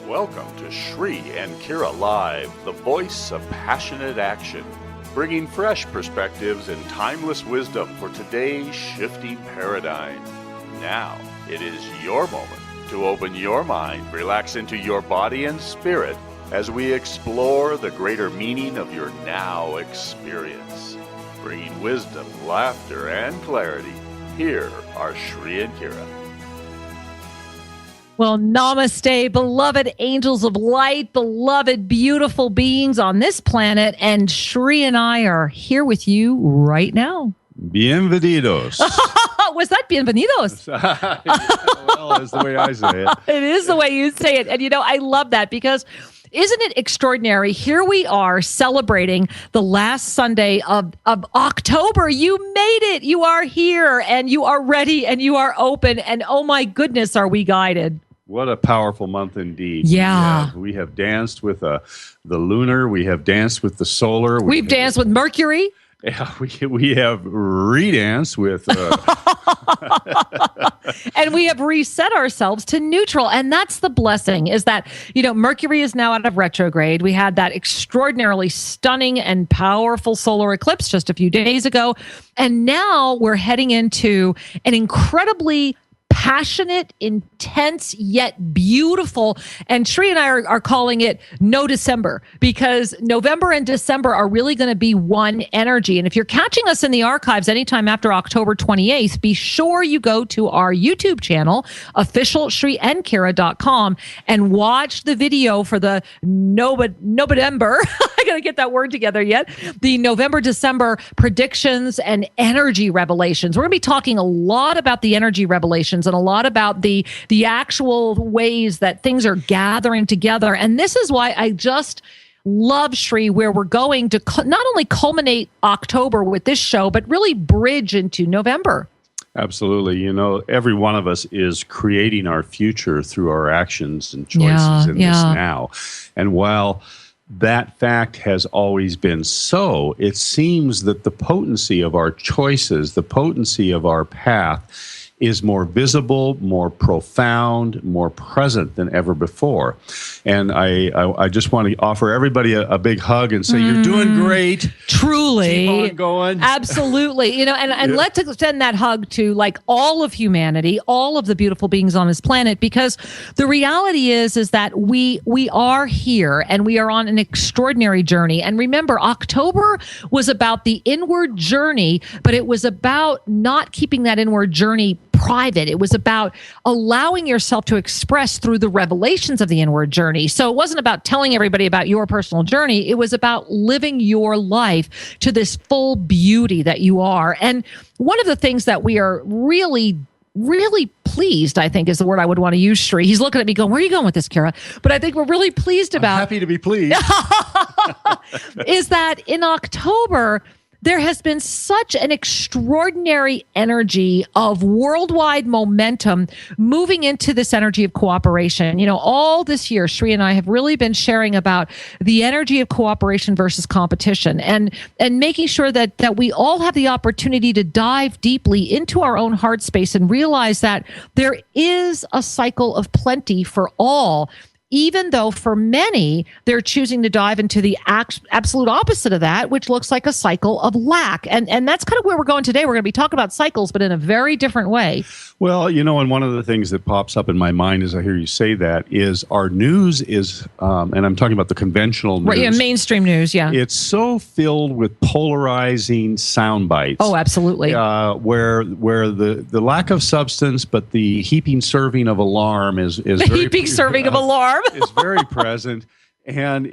Welcome to Shri and Kira Live, the voice of passionate action, bringing fresh perspectives and timeless wisdom for today's shifting paradigm. Now, it is your moment to open your mind, relax into your body and spirit as we explore the greater meaning of your now experience. Bringing wisdom, laughter, and clarity, here are Shri and Kira. Well, namaste, beloved angels of light, beloved beautiful beings on this planet, and Shri and I are here with you right now. Bienvenidos. Was that bienvenidos? Well, that's the way I say it. It is the way you say it. And you know, I love that because isn't it extraordinary? Here we are celebrating the last Sunday of October. You made it. You are here and you are ready and you are open. And oh my goodness, are we guided? What a powerful month indeed. Yeah. We have danced with the lunar. We have danced with the solar. We've danced with Mercury. Yeah, we have re-danced with... And we have reset ourselves to neutral. And that's the blessing is that, you know, Mercury is now out of retrograde. We had that extraordinarily stunning and powerful solar eclipse just a few days ago. And now we're heading into an incredibly passionate, intense, yet beautiful. And Shri and I are calling it No December because November and December are really going to be one energy. And if you're catching us in the archives anytime after October 28th, be sure you go to our YouTube channel, officialshriandkira.com, and watch the video for the November. I got to get that word together yet. The November-December predictions and energy revelations. We're going to be talking a lot about the energy revelations and a lot about the actual ways that things are gathering together. And this is why I just love, Shri, where we're going to not only culminate October with this show, but really bridge into November. Absolutely. You know, every one of us is creating our future through our actions and choices in this now. And while that fact has always been so, it seems that the potency of our choices, the potency of our path is more visible, more profound, more present than ever before. And I just want to offer everybody a big hug and say, you're doing great. Truly. Keep on going. Absolutely. You know, and let's extend that hug to like all of humanity, all of the beautiful beings on this planet, because the reality is that we are here and we are on an extraordinary journey. And remember, October was about the inward journey, but it was about not keeping that inward journey private. It was about allowing yourself to express through the revelations of the inward journey. So it wasn't about telling everybody about your personal journey. It was about living your life to this full beauty that you are. And one of the things that we are really pleased, I think is the word I would want to use, Shri. He's looking at me going, where are you going with this, Kira? But I think we're really pleased about... I'm happy to be pleased. is that in October, there has been such an extraordinary energy of worldwide momentum moving into this energy of cooperation. You know, all this year, Shri and I have really been sharing about the energy of cooperation versus competition and making sure that we all have the opportunity to dive deeply into our own heart space and realize that there is a cycle of plenty for all, even though for many, they're choosing to dive into the absolute opposite of that, which looks like a cycle of lack. And that's kind of where we're going today. We're going to be talking about cycles, but in a very different way. Well, you know, and one of the things that pops up in my mind as I hear you say that is our news is, and I'm talking about the conventional news. Right, yeah, mainstream news, yeah. It's so filled with polarizing sound bites. Oh, absolutely. Where the lack of substance, but the heaping serving of alarm is the very... heaping serving of alarm. is very present. And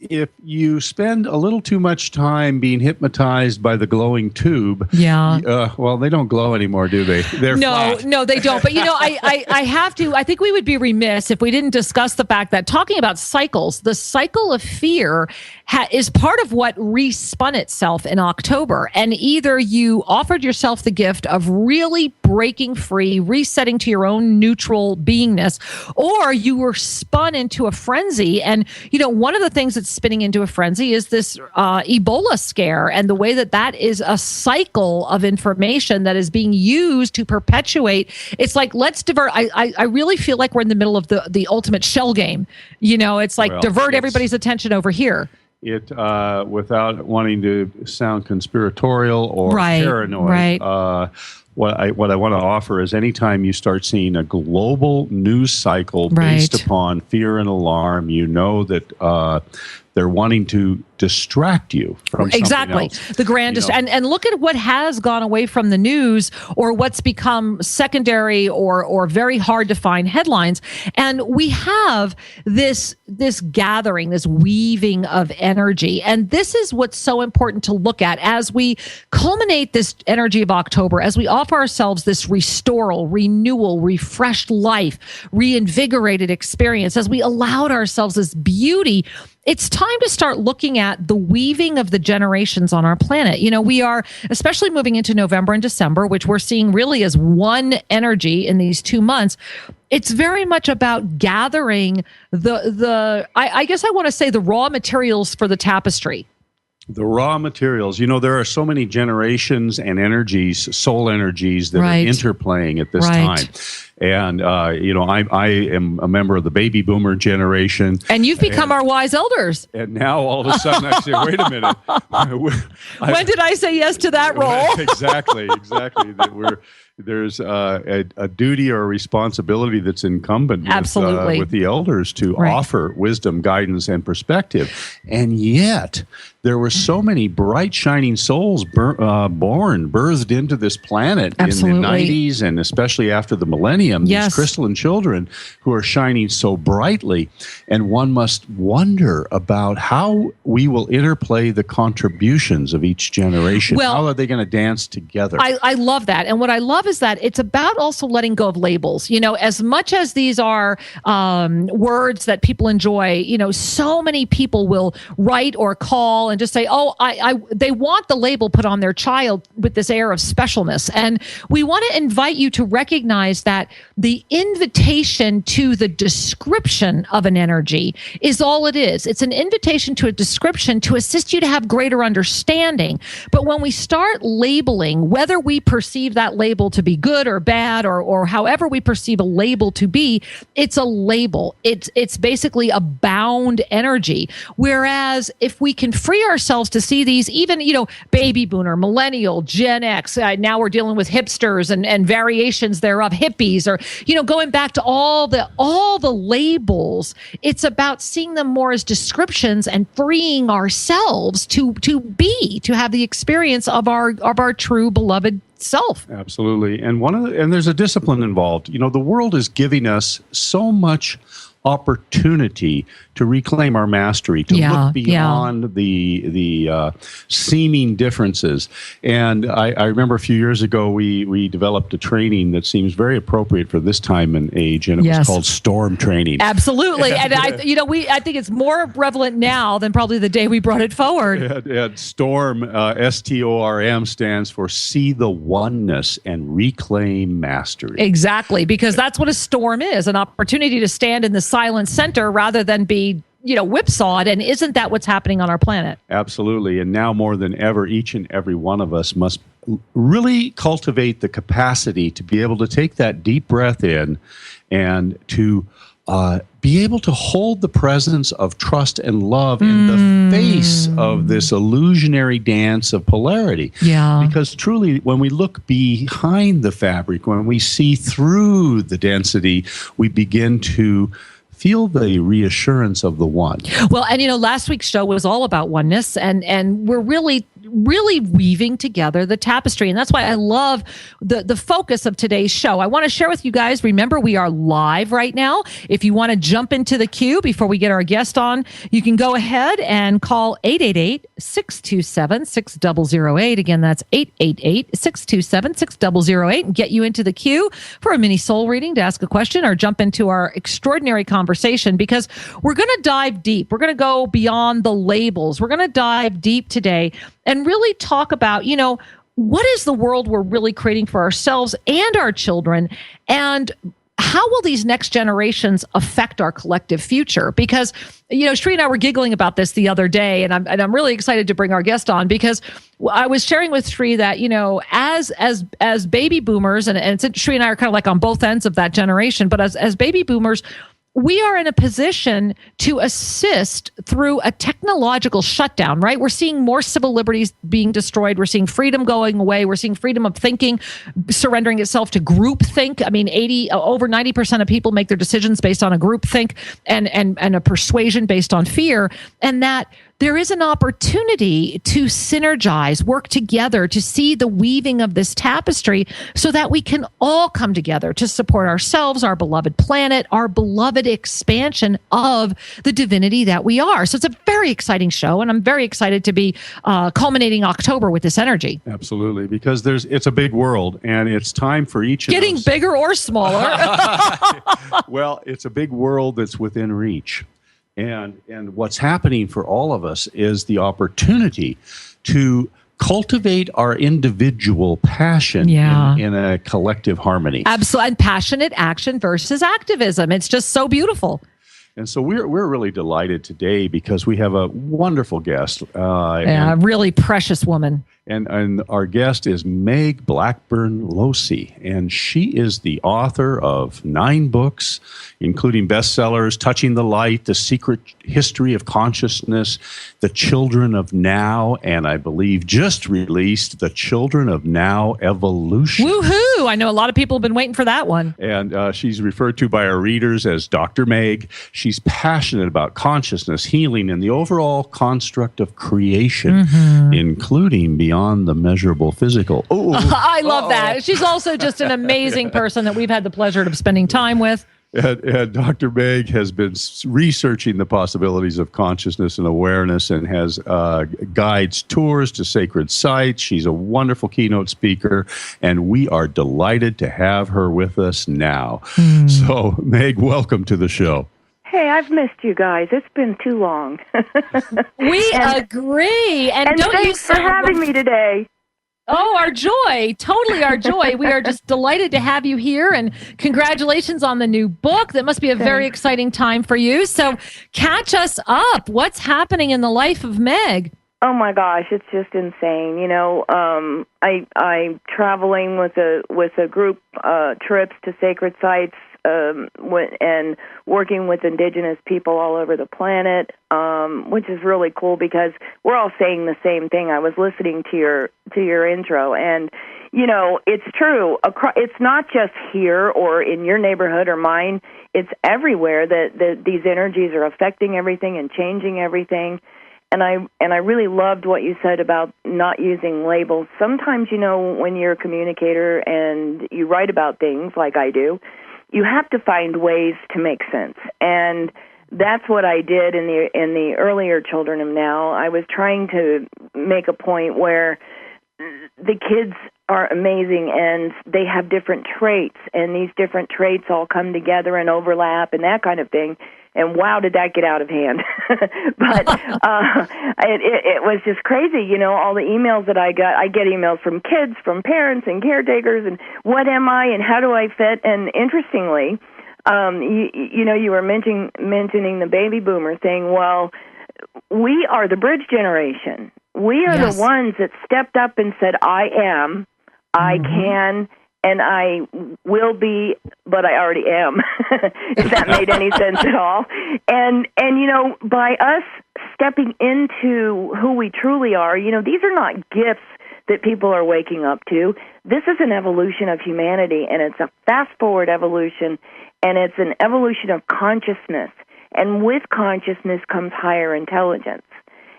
if you spend a little too much time being hypnotized by the glowing tube, well, they don't glow anymore, do they? They're flat. No, they don't. But, you know, I have to, I think we would be remiss if we didn't discuss the fact that talking about cycles, the cycle of fear is part of what respun itself in October. And either you offered yourself the gift of really breaking free, resetting to your own neutral beingness, or you were spun into a frenzy. And, one of the things that's spinning into a frenzy is this Ebola scare, and the way that is a cycle of information that is being used to perpetuate. It's like, let's divert. I really feel like we're in the middle of the ultimate shell game. It's like, divert everybody's attention over here. It without wanting to sound conspiratorial or paranoid. What I want to offer is anytime you start seeing a global news cycle based upon fear and alarm, that they're wanting to distract you from something else. The grandest. And look at what has gone away from the news, or what's become secondary or very hard to find headlines. And we have this gathering, this weaving of energy. And this is what's so important to look at as we culminate this energy of October, as we offer ourselves this restoral, renewal, refreshed life, reinvigorated experience, as we allowed ourselves this beauty. It's time to start looking at the weaving of the generations on our planet. We are especially moving into November and December, which we're seeing really as one energy in these 2 months. It's very much about gathering I guess I want to say the raw materials for the tapestry. The raw materials. There are so many generations and energies, soul energies that are interplaying at this time. And, I am a member of the baby boomer generation. And you've become our wise elders. And now all of a sudden I say, wait a minute. When did I say yes to that role? Exactly. That there's a duty or a responsibility that's incumbent with the elders to offer wisdom, guidance, and perspective. And yet there were so many bright, shining souls birthed into this planet in the 90s, and especially after the millennium, these crystalline children who are shining so brightly. And one must wonder about how we will interplay the contributions of each generation. Well, how are they going to dance together? I love that. And what I love is that it's about also letting go of labels. As much as these are words that people enjoy, so many people will write or call and just say, they want the label put on their child with this air of specialness. And we want to invite you to recognize that the invitation to the description of an energy is all it is. It's an invitation to a description to assist you to have greater understanding. But when we start labeling, whether we perceive that label to be good or bad, or however we perceive a label to be, it's a label. It's basically a bound energy. Whereas if we can free ourselves to see these, even, baby boomer, millennial, Gen X, now we're dealing with hipsters and variations thereof, hippies, or, going back to all the labels, it's about seeing them more as descriptions and freeing ourselves to have the experience of our true beloved self. Absolutely. And there's a discipline involved. The world is giving us so much opportunity to reclaim our mastery, to look beyond the seeming differences. And I remember a few years ago, we developed a training that seems very appropriate for this time and age, and it was called Storm Training. Absolutely. And I think it's more prevalent now than probably the day we brought it forward. And Storm, STORM, stands for See the Oneness and Reclaim Mastery. Exactly, because that's what a storm is, an opportunity to stand in the silent center rather than be whipsawed. And isn't that what's happening on our planet? Absolutely. And now more than ever, each and every one of us must really cultivate the capacity to be able to take that deep breath in and to be able to hold the presence of trust and love in the face of this illusionary dance of polarity. Yeah. Because truly, when we look behind the fabric, when we see through the density, we begin to feel the reassurance of the one. Well, and last week's show was all about oneness, and we're really weaving together the tapestry. And that's why I love the focus of today's show. I want to share with you guys, remember, we are live right now. If you want to jump into the queue before we get our guest on, you can go ahead and call 888 888-627-6008. Again, that's 888-627-6008, and get you into the queue for a mini soul reading to ask a question or jump into our extraordinary conversation, because we're going to dive deep. We're going to go beyond the labels. We're going to dive deep today and really talk about, what is the world we're really creating for ourselves and our children, and how will these next generations affect our collective future? Because, Sri and I were giggling about this the other day, and I'm really excited to bring our guest on, because I was sharing with Sri that, as baby boomers, and Sri and I are kind of like on both ends of that generation, but as baby boomers, we are in a position to assist through a technological shutdown, right? We're seeing more civil liberties being destroyed. We're seeing freedom going away. We're seeing freedom of thinking surrendering itself to groupthink. I mean, over 90% of people make their decisions based on a groupthink and a persuasion based on fear. And that there is an opportunity to synergize, work together, to see the weaving of this tapestry so that we can all come together to support ourselves, our beloved planet, our beloved expansion of the divinity that we are. So it's a very exciting show, and I'm very excited to be culminating October with this energy. Absolutely, because it's a big world, and it's time for each of Getting bigger or smaller. Well, it's a big world that's within reach. And what's happening for all of us is the opportunity to cultivate our individual passion in a collective harmony. Absolutely. And passionate action versus activism. It's just so beautiful. And so we're really delighted today because we have a wonderful guest. A really precious woman. And our guest is Meg Blackburn Losey, and she is the author of 9 books, including bestsellers, Touching the Light, The Secret History of Consciousness, The Children of Now, and I believe just released The Children of Now Evolution. Woohoo! I know a lot of people have been waiting for that one. And she's referred to by our readers as Dr. Meg. She's passionate about consciousness, healing, and the overall construct of creation, including beyond the measurable physical. I love that. She's also just an amazing person that we've had the pleasure of spending time with. And Dr. Meg has been researching the possibilities of consciousness and awareness, and has guides tours to sacred sites. She's a wonderful keynote speaker, and we are delighted to have her with us now. So, Meg, welcome to the show. Hey, I've missed you guys. It's been too long. We agree. And don't thanks for having me today. Oh, our joy. Totally our joy. We are just delighted to have you here, and congratulations on the new book. That must be a very exciting time for you. So catch us up. What's happening in the life of Meg? Oh my gosh, it's just insane. I'm traveling with a group trips to sacred sites, and working with indigenous people all over the planet, which is really cool because we're all saying the same thing. I was listening to your intro, and it's true. It's not just here or in your neighborhood or mine. It's everywhere that these energies are affecting everything and changing everything. And I really loved what you said about not using labels. Sometimes, when you're a communicator and you write about things like I do, you have to find ways to make sense. And that's what I did in the earlier Children of Now. I was trying to make a point where the kids are amazing and they have different traits, and these different traits all come together and overlap and that kind of thing. And wow, did that get out of hand. But it was just crazy, all the emails that I got. I get emails from kids, from parents and caretakers, and what am I and how do I fit? And interestingly, you were mentioning the baby boomer thing. Well, we are the bridge generation. We are the ones that stepped up and said, I am, I can, and I will be, but I already am, if that made any sense at all. And by us stepping into who we truly are, these are not gifts that people are waking up to. This is an evolution of humanity, and it's a fast-forward evolution, and it's an evolution of consciousness. And with consciousness comes higher intelligence.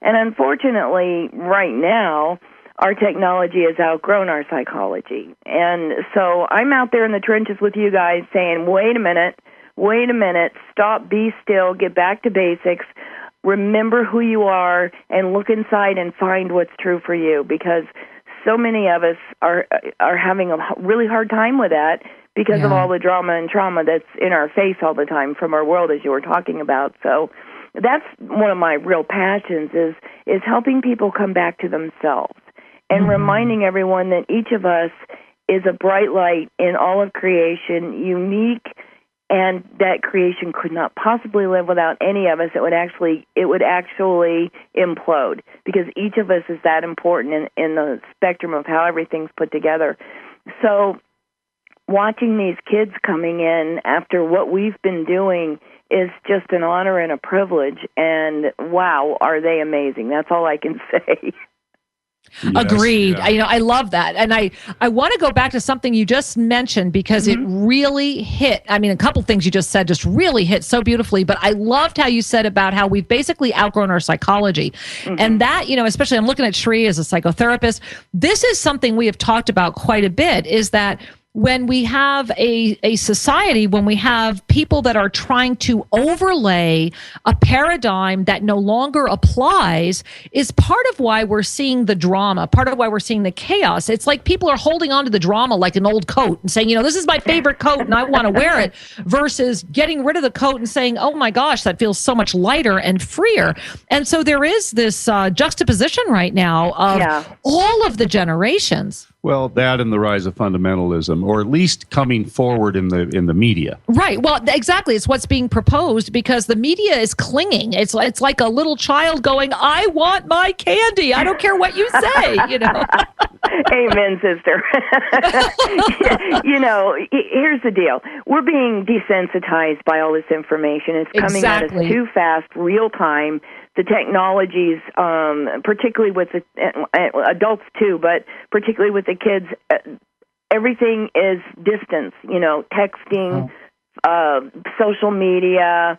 And unfortunately, right now, our technology has outgrown our psychology. And so I'm out there in the trenches with you guys saying, wait a minute, stop, be still, get back to basics. remember who you are and look inside and find what's true for you, because so many of us are having a really hard time with that because of all the drama and trauma that's in our face all the time from our world, as you were talking about. So that's one of my real passions is helping people come back to themselves and reminding everyone that each of us is a bright light in all of creation, unique, and that creation could not possibly live without any of us. It would actually implode, because each of us is that important in the spectrum of how everything's put together. So watching these kids coming in after what we've been doing is just an honor and a privilege, and wow, are they amazing. That's all I can say. Yes, agreed. Yeah. I love that. And I want to go back to something you just mentioned, because it really hit. I mean, a couple things you just said just really hit so beautifully, but I loved how you said about how we've basically outgrown our psychology. And that, especially I'm looking at Shri as a psychotherapist, this is something we have talked about quite a bit, is that when we have a society, when we have people that are trying to overlay a paradigm that no longer applies, is part of why we're seeing the drama, part of why we're seeing the chaos. It's like people are holding on to the drama like an old coat and saying, this is my favorite coat and I want to wear it, versus getting rid of the coat and saying, oh my gosh, that feels so much lighter and freer. And so there is this juxtaposition right now of all of the generations. Well, that and the rise of fundamentalism, or at least coming forward in the media. Right. Well, exactly. It's what's being proposed, because the media is clinging. It's like a little child going, I want my candy. I don't care what you say, Amen, sister. Here's the deal. We're being desensitized by all this information. It's coming at us too fast, real time. The technologies, particularly with the adults too, but particularly with the kids, everything is distance. Texting, social media,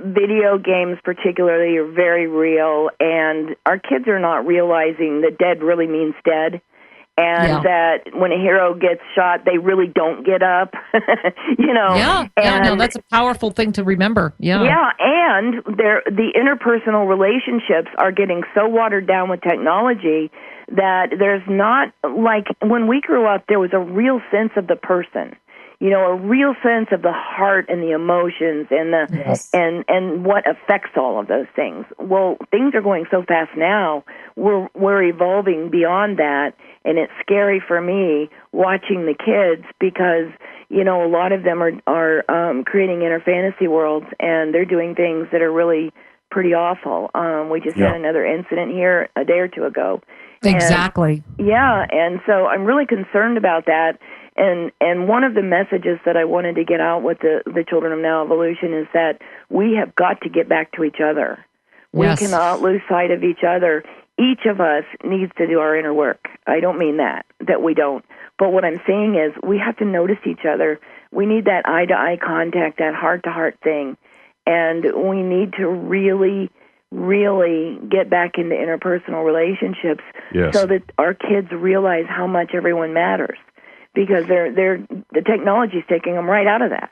video games particularly are very real, and our kids are not realizing that dead really means dead. And that when a hero gets shot, they really don't get up, that's a powerful thing to remember. Yeah, and the interpersonal relationships are getting so watered down with technology that there's not, like when we grew up, there was a real sense of the person. A real sense of the heart and the emotions and and what affects all of those things. Well, things are going so fast now. We're evolving beyond that, and it's scary for me watching the kids, because a lot of them are creating inner fantasy worlds, and they're doing things that are really pretty awful. We just had another incident here a day or two ago. Exactly. And so I'm really concerned about that. And one of the messages that I wanted to get out with the Children of Now Evolution is that we have got to get back to each other. Yes. We cannot lose sight of each other. Each of us needs to do our inner work. I don't mean that we don't. But what I'm saying is we have to notice each other. We need that eye-to-eye contact, that heart-to-heart thing. And we need to really, really get back into interpersonal relationships so that our kids realize how much everyone matters. Because the technology's taking them right out of that.